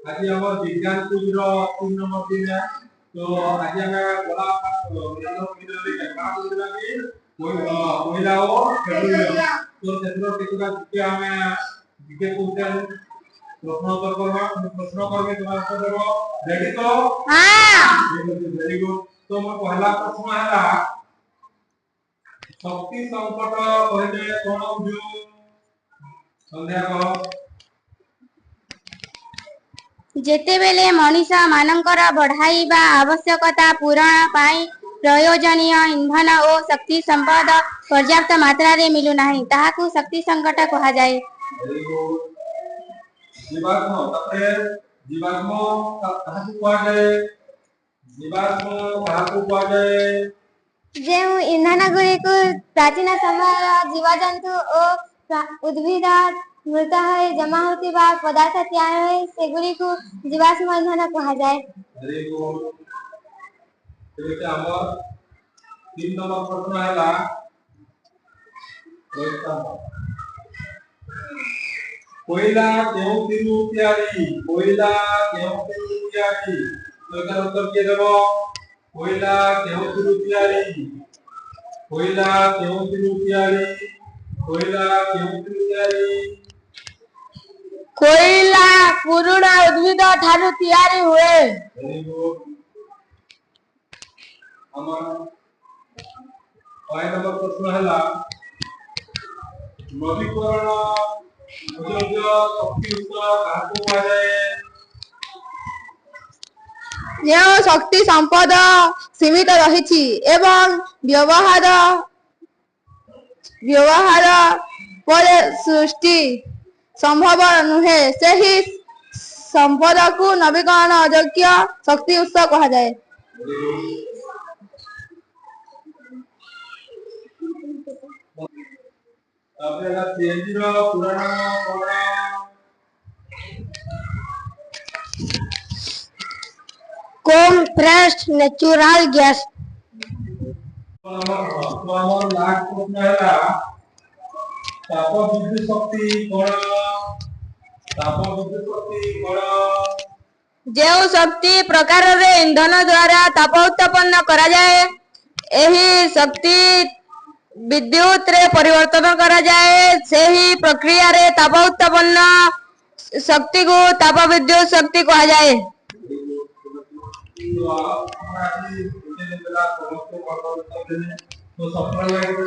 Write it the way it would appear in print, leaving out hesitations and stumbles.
आज हम विज्ञान क्विज रो 3 नंबर दिन है। तो आज हमें बड़ा वीडियो रे का बोलला कि कोइला हो पेट्रोलियम तो सेंट्रल टिका के हमें जीके क्वेश्चन प्रश्न उत्तर करबा प्रश्न करके तुम्हारा उत्तर देबो। रेडी तो हां वेरी गुड। तो मोर पहला प्रश्न हैला शक्ति संकट कहले कोन बुझू संध्या को जेते बेले मनीषा मानकर बढ़ाइबा आवश्यकता पूरण पाई प्रयोजनीय इंधन और शक्ति संपद पर्याप्त मात्रा रे मिलु नाही ताहाकू शक्ति संकट कहा जाए। जीवात्म तपरे जीवात्म ताहाकू कहा जाए। जीवात्म ताहाकू कहा जाए जेउ इंधन गुड़ी को प्राचीन समय जीवजंतु और उद्भिद मृत है जमा होती बा पदार्थ तैयार है सेगुड़ी को जीवाश्म ईंधन कहा जाए। Very good. तो हमर 3 नंबर प्रश्न हैला कोयला केउ तिरु तैयारी कोयला केउ तिरु तैयारी तो एकर उत्तर के देबो। कोयला केउ तिरु तैयारी कोयला केउ तिरु तैयारी कोयला केउ तिरु तैयारी कोयला पुरुष उद्भिद ठारू तैयारी हुए। Very good. हमर 5 नंबर प्रश्न हैला नवीकरण योग्य शक्ति उत्स काहाकू कहा जाए। जो शक्ति संपद सीमित रही एवं व्यवहार पर सृष्टि संभव नुहे सही संपद को नवीकरण अयोग्य शक्ति उत्स कहा जाए। अपने सीएनजी रो पुराना कोन compressed natural gas हमर लास्ट प्रश्न हैला ताप विद्युत शक्ति कोन ताप विद्युत शक्ति कोन जो शक्ति प्रकार रे इंधन द्वारा ताप उत्पन्न करा जाए एही शक्ति विद्युत रे परिवर्तन करा जाए सेही प्रक्रिया रे ताप उत्पन्न शक्ति को ताप विद्युत शक्ति कहा जाए। तो हमरा आज इतने बेला समस्त बात तो सफल है तो